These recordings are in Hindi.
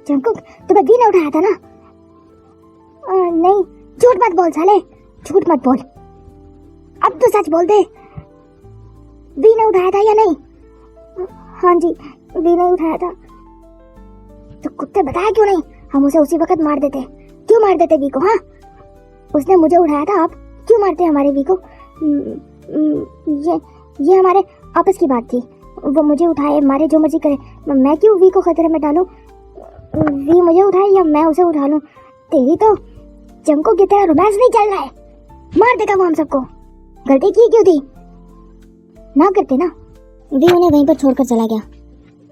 जंकुक, तुम्हें वी ने उठाया था ना? नहीं, झूठ मत बोल साले, झूठ मत बोल। अब तो सच बोल दे, वी ने उठाया था या नहीं? हाँ जी, वी ने उठाया था। तो कुत्ते बताया क्यों नहीं? हम उसे उसी वक्त मार देते। क्यों मार देते वी को? हाँ, उसने मुझे उठाया था, आप क्यों मारते हमारे वी को? ये हमारे आपस की बात थी। वो मुझे उठाए मारे, जो मर्जी करे, मैं क्यों वी को खतरे में डालूं? वी मुझे उठाए या मैं उसे उठा लूं? तेरी तो जंकुक की तरह रोमांस नहीं चल रहा है। मार देगा वो हम सबको। गलती की क्यों थी? ना करते ना। वी उन्हें वहीं पर छोड़कर चला गया।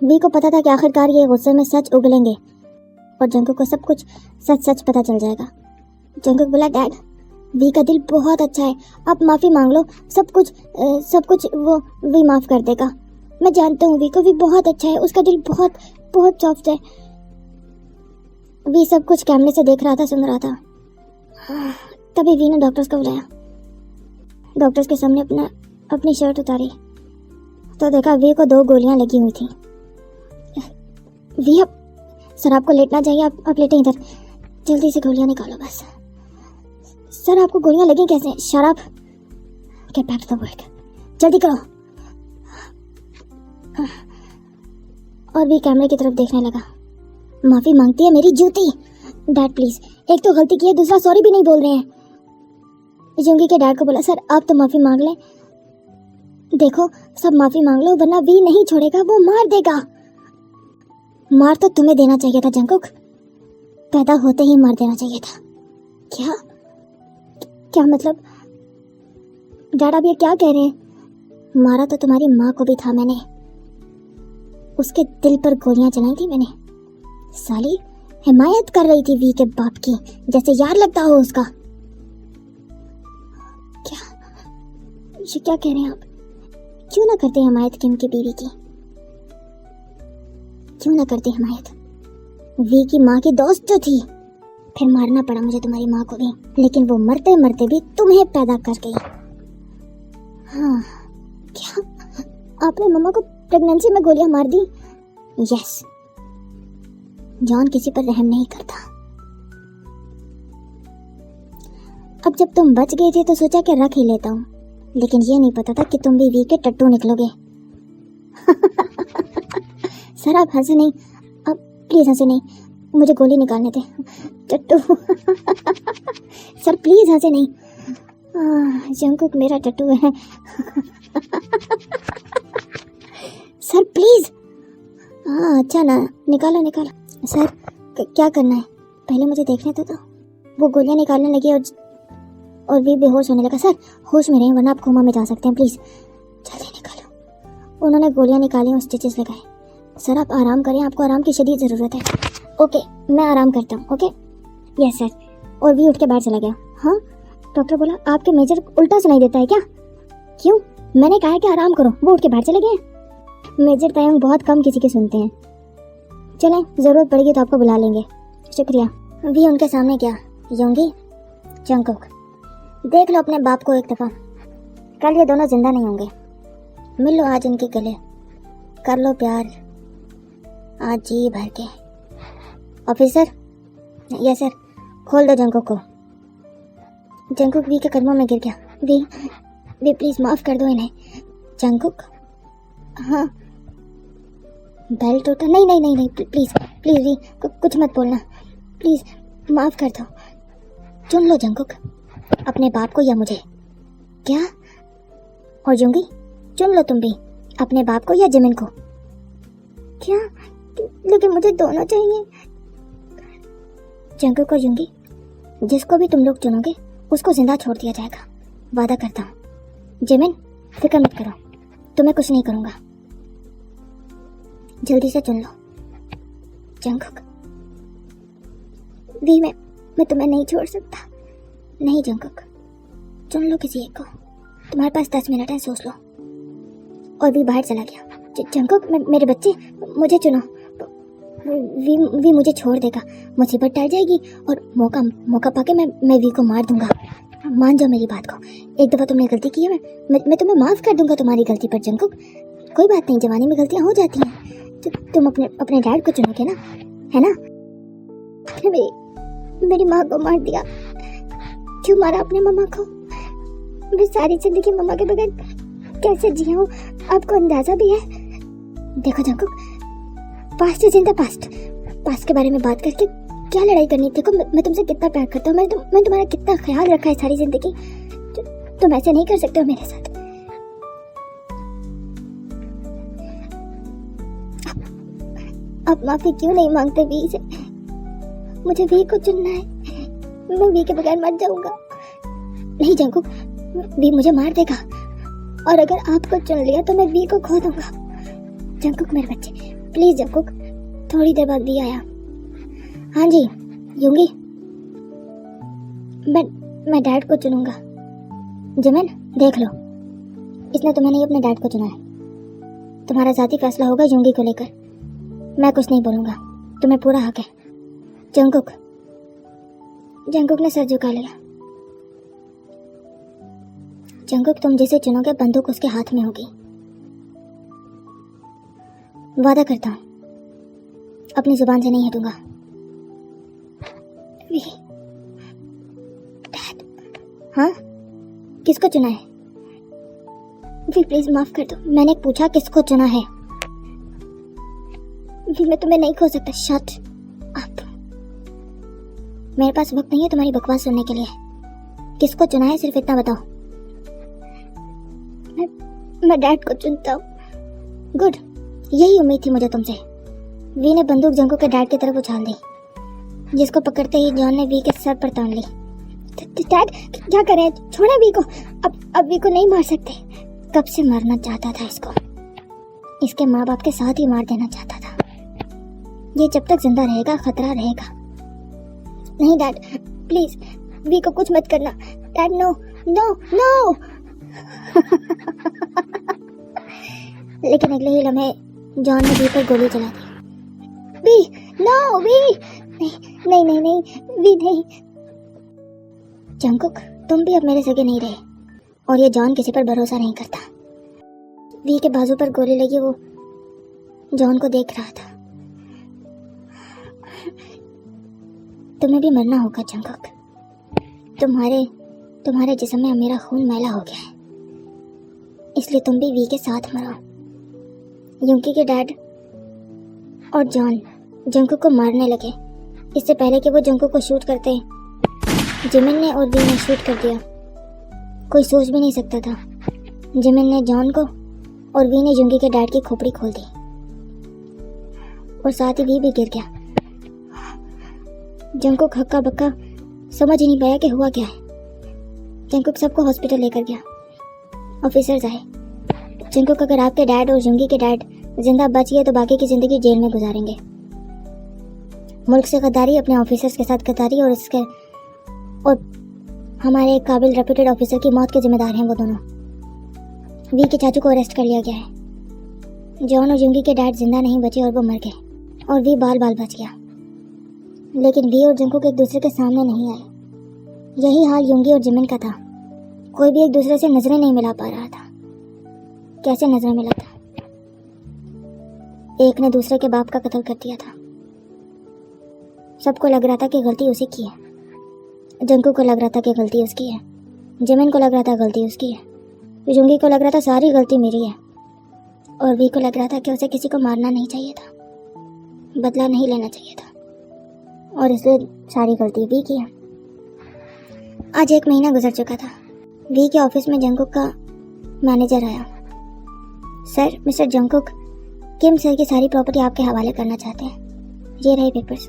वी को पता था कि आखिरकार ये गुस्से में सच उगलेंगे और जंकुक को सब कुछ सच सच पता चल जाएगा। जंकुक बोला, डैड, वी का दिल बहुत अच्छा है, आप माफी मांग लो, सब कुछ वो वी माफ कर देगा। मैं जानता हूँ वी को, वी बहुत अच्छा है, उसका दिल बहुत बहुत सॉफ्ट है। वी सब कुछ कैमरे से देख रहा था, सुन रहा था। तभी वी ने डॉक्टर्स को बुलाया। डॉक्टर्स के सामने अपनी शर्ट उतारी तो देखा वी को 2 गोलियां लगी हुई थी। वी, अब सर आपको लेटना चाहिए, आप लेटें इधर, जल्दी से गोलियां निकालो बस। सर आपको गोलियां लगी कैसे? शराब, get back to the work, जल्दी करो। और भी कैमरे की तरफ देखने लगा। माफी मांगती है मेरी जूती। डैड प्लीज, एक तो गलती की है, दूसरा सॉरी भी नहीं बोल रहे हैं। युंगी के डैड को बोला, सर आप तो माफी मांग लें। देखो, सब माफी मांग लो वरना वी नहीं छोड़ेगा, वो मार देगा। मार तो तुम्हें देना चाहिए था जंकुक, पैदा होते ही मार देना चाहिए था। क्या मतलब? डैड आप ये क्या कह रहे हैं? मारा तो तुम्हारी माँ को भी था मैंने, उसके दिल पर गोलियां चलाई थी मैंने। साली हिमायत कर रही थी वी के बाप की, जैसे यार लगता हो उसका। क्या कह रहे हैं आप? क्यों ना करते हिमायत किम की बीवी की? क्यों ना करते हिमायत? वी की माँ की दोस्त जो थी, फिर मारना पड़ा मुझे तुम्हारी माँ को भी, लेकिन वो मरते मरते भी तुम्हें पैदा कर गई। हाँ, क्या आपने मम्मा को प्रेगनेंसी में गोलियां मार दी? यस, जॉन किसी पर रहम नहीं करता। अब जब तुम बच गए थे तो सोचा कि रख ही लेता हूँ, लेकिन ये नहीं पता था कि तुम भी वी के टट्टू निकलोगे। सर आप हंसे नहीं, अब प्लीज हंसे नहीं, मुझे गोली निकालने दे। टट्टू। सर प्लीज हंसे नहीं, जंकुक मेरा टट्टू है। Sir please. अच्छा ना, निकालो। सर क्या करना है? पहले मुझे देखने तो दो। वो गोलियां निकालने लगी और भी बेहोश होने लगा। सर होश में रहें वरना आप कोमा में जा सकते हैं, प्लीज जल्दी निकालो। उन्होंने गोलियां निकाली और स्टिचेस लगाए। सर आप आराम करें, आपको आराम की शदीद ज़रूरत है। ओके, मैं आराम करता हूँ। Okay yes sir. और भी उठ के बाहर चला गया। हाँ, डॉक्टर बोला आपके मेजर उल्टा सुनाई देता है क्या? क्यों? मैंने कहा कि आराम करो, वो उठ के बाहर चले गए। मेजर तायंग बहुत कम किसी के सुनते हैं। चलें, ज़रूरत पड़ेगी तो आपको बुला लेंगे। शुक्रिया। भी उनके सामने क्या? योंगी, जंकुक, देख लो अपने बाप को एक दफ़ा, कल ये दोनों जिंदा नहीं होंगे। मिल लो आज इनके गले, कर लो प्यार आज जी भर के। ऑफिसर। Yes sir. खोल दो जंकुक को। जंकुक वी के कदमों में गिर गया। वी प्लीज माफ कर दो इन्हें। जंकुक। हाँ, बेल्ट टूटा? नहीं प्लीज वी कुछ मत बोलना, प्लीज माफ कर दो। चुन लो जंकुक, अपने बाप को या मुझे। क्या? और जूंगी, चुन लो तुम भी, अपने बाप को या जिमिन को। क्या? लेकिन मुझे दोनों चाहिए। जंकुक और जूंगी, जिसको भी तुम लोग चुनोगे उसको जिंदा छोड़ दिया जाएगा, वादा करता हूँ। जिमिन फिक्र मत करो, तुम्हें कुछ नहीं करूंगा। जल्दी से चुन लो। जंकुक, वी मैं तुम्हें नहीं छोड़ सकता। नहीं जंकुक, चुन लो किसी एक को, तुम्हारे पास 10 मिनट है, सोच लो। और भी बाहर चला गया। जंकुक, मेरे बच्चे, मुझे चुनो। वी मुझे छोड़ देगा, मुसीबत टल जाएगी और मौका पाके मैं वी को मार दूंगा। मान जाओ मेरी बात को, एक दफ़ा तुमने गलती की है, मैं तुम्हें माफ़ कर दूंगा तुम्हारी गलती पर जंकुक। कोई बात नहीं, जवानी में गलतियाँ हो जाती हैं। तुम अपने डैड को चुनोगे ना, है ना? मेरी माँ को मार दिया। क्यों मारा अपने मम्मा को? मैं सारी जिंदगी मम्मा के बगैर कैसे जिया हूँ, आपको अंदाजा भी है? देखो Jungkook, past is in the past. Past के बारे में बात करके क्या लड़ाई करनी? देखो मैं तुमसे कितना प्यार करता हूँ, मैं तुम्हारा कितना ख्याल रखा है सारी जिंदगी। तुम ऐसे नहीं कर सकते हो मेरे साथ। अब माफी क्यों नहीं मांगते वी से? मुझे वी को चुनना है, मैं वी के बगैर मर जाऊंगा। नहीं जंकुक, वी मुझे मार देगा, और अगर आपको चुन लिया तो मैं वी को खो दूंगा। जंकुक मेरे बच्चे, प्लीज जंकुक। थोड़ी देर बाद वी आया। हाँ जी यूंगी, मैं डैड को चुनूंगा। जिमिन देख लो, इसने तुम्हें नहीं अपने डैड को चुना है। तुम्हारा जाती फैसला होगा यूंगी को लेकर। मैं कुछ नहीं बोलूंगा, तुम्हें पूरा हक है। जंकुक ने सर झुका लिया। जंकुक, तुम जिसे चुनोगे बंदूक उसके हाथ में होगी। वादा करता हूं, अपनी जुबान से नहीं हटूंगा। डैड। हाँ, किसको चुना है? वी प्लीज माफ कर दो, मैंने पूछा किसको चुना है। वी मैं तुम्हें नहीं खो सकता। शट अप, मेरे पास वक्त नहीं है तुम्हारी बकवास सुनने के लिए। किसको चुना है सिर्फ इतना बताओ। मैं डैड को चुनता हूँ। गुड, यही उम्मीद थी मुझे तुमसे। वी ने बंदूक जंकुक के डैड की तरफ उछाल दी, जिसको पकड़ते ही जॉन ने वी के सर पर तान ली। डैड क्या करें? छोड़े वी को। अब वी को नहीं मार सकते। कब से मारना चाहता था इसको, इसके माँ बाप के साथ ही मार देना चाहता था। ये जब तक जिंदा रहेगा खतरा रहेगा। नहीं डैड प्लीज, वी को कुछ मत करना। Dad no no no. लेकिन अगले ही लम्हे जॉन ने वी पर गोली चला दी। वी नो, वी नहीं नहीं नहीं वी नहीं। जंकुक, तुम भी अब मेरे सगे नहीं रहे, और ये जॉन किसी पर भरोसा नहीं करता। वी के बाजू पर गोली लगी, वो जॉन को देख रहा था। तुम्हें भी मरना होगा जंकुक। तुम्हारे जिस्म में मेरा खून मैला हो गया है, इसलिए तुम भी वी के साथ मरो। यूंगी के डैड और जॉन जंकुक को मारने लगे। इससे पहले कि वो जंकुक को शूट करते, जिमिन ने और वी ने शूट कर दिया। कोई सोच भी नहीं सकता था। जिमिन ने जॉन को और वी ने यूंगी के डैड की खोपड़ी खोल दी, और साथ ही वी भी गिर गया। जंकुक हक्का बक्का समझ ही नहीं पाया कि हुआ क्या है। जंकुक सबको हॉस्पिटल लेकर गया। ऑफिसर्स आए। जंकुक, अगर आपके डैड और यूंगी के डैड जिंदा बच गए तो बाकी की जिंदगी जेल में गुजारेंगे। मुल्क से गद्दारी, अपने ऑफिसर्स के साथ गद्दारी, और हमारे एक काबिल रेप्यूटेड ऑफिसर की मौत के जिम्मेदार हैं वो दोनों। वी के चाचू को अरेस्ट कर लिया गया है। जॉन और यूंगी के डैड जिंदा नहीं बचे और वो मर गए, और वी बाल बाल बच गया। लेकिन वी और जंकुक एक दूसरे के सामने नहीं आए। यही हाल यूंगी और जिमिन का था। कोई भी एक दूसरे से नजरें नहीं मिला पा रहा था। कैसे नजरें मिला था? एक ने दूसरे के बाप का कत्ल कर दिया था। सबको लग रहा था कि गलती उसी की है। जंकुक को लग रहा था कि गलती उसकी है। जिमिन को लग रहा था गलती उसकी है। यूंगी को लग रहा था सारी गलती मेरी है। और वी को लग रहा था कि उसे किसी को मारना नहीं चाहिए था, बदला नहीं लेना चाहिए था, और इसलिए सारी गलती वी की है। आज 1 महीना गुजर चुका था। वी के ऑफिस में जंकुक का मैनेजर आया। सर, मिस्टर जंकुक किम सर की सारी प्रॉपर्टी आपके हवाले करना चाहते हैं। ये रहे पेपर्स।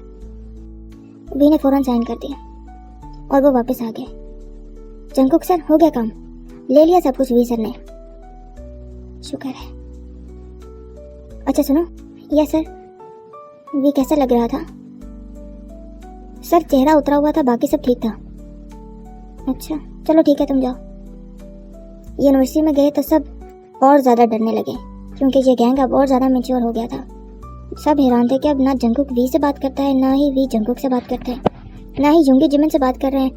वी ने फौरन साइन कर दिया और वो वापस आ गए। जंकुक सर, हो गया काम, ले लिया सब कुछ वी सर ने। शुक्र है। अच्छा सुनो। Yes sir. वी कैसा लग रहा था? सर, चेहरा उतरा हुआ था, बाकी सब ठीक था। अच्छा चलो ठीक है, तुम जाओ। यूनिवर्सिटी में गए तो सब और ज़्यादा डरने लगे, क्योंकि ये गैंग अब और ज़्यादा मैच्योर हो गया था। सब हैरान थे कि अब ना जंकुक वी से बात करता है, ना ही वी जंकुक से बात करता है, ना ही यूंगी जिमिन से बात कर रहे हैं,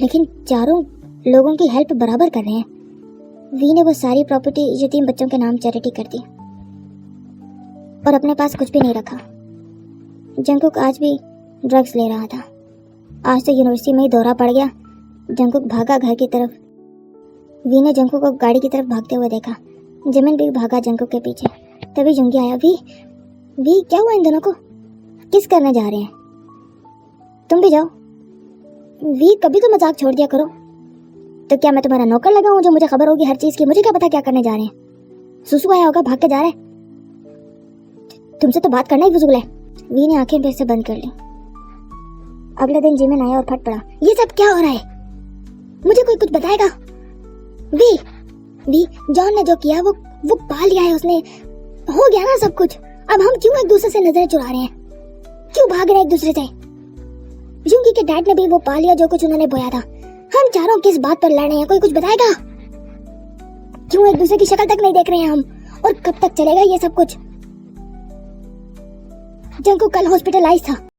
लेकिन चारों लोगों की हेल्प बराबर कर रहे हैं। वी ने वो सारी प्रॉपर्टी यतीम बच्चों के नाम चैरिटी कर दी और अपने पास कुछ भी नहीं रखा। जंकुक आज भी ड्रग्स ले रहा था। आज तो यूनिवर्सिटी में ही दौरा पड़ गया। जंकुक भागा घर की तरफ। वी ने जंकुक को गाड़ी की तरफ भागते हुए देखा। जिमिन भी भागा जंकुक के पीछे। तभी जुंगी आया। वी क्या हुआ इन दोनों को? किस करने जा रहे हैं? तुम भी जाओ। वी कभी तो मजाक छोड़ दिया करो। तो क्या मैं तुम्हारा नौकर लगा हूं जो मुझे खबर होगी हर चीज की? मुझे क्या पता क्या करने जा रहे हैं। सुसु आया होगा, भाग के जा रहे। तुमसे तो बात करना ही फजूल है। वी ने आंखें फिर से बंद कर ली। अगले दिन जिमिन आया और फट पड़ा। ये सब क्या हो रहा है? मुझे कोई कुछ बताएगा? वी जॉन ने जो किया वो पा लिया है उसने। हो गया ना सब कुछ। अब हम क्यों एक दूसरे से नजरें चुरा रहे हैं? क्यों भाग रहे हैं एक दूसरे से? युंगी के डैड ने भी वो पा लिया जो कुछ उन्होंने बोया था। हम चारों किस बात पर लड़ रहे हैं? कोई कुछ बताएगा? क्यों एक दूसरे की शक्ल तक नहीं देख रहे हैं हम? और कब तक चलेगा ये सब कुछ? जंकुक कल हॉस्पिटलाइज था।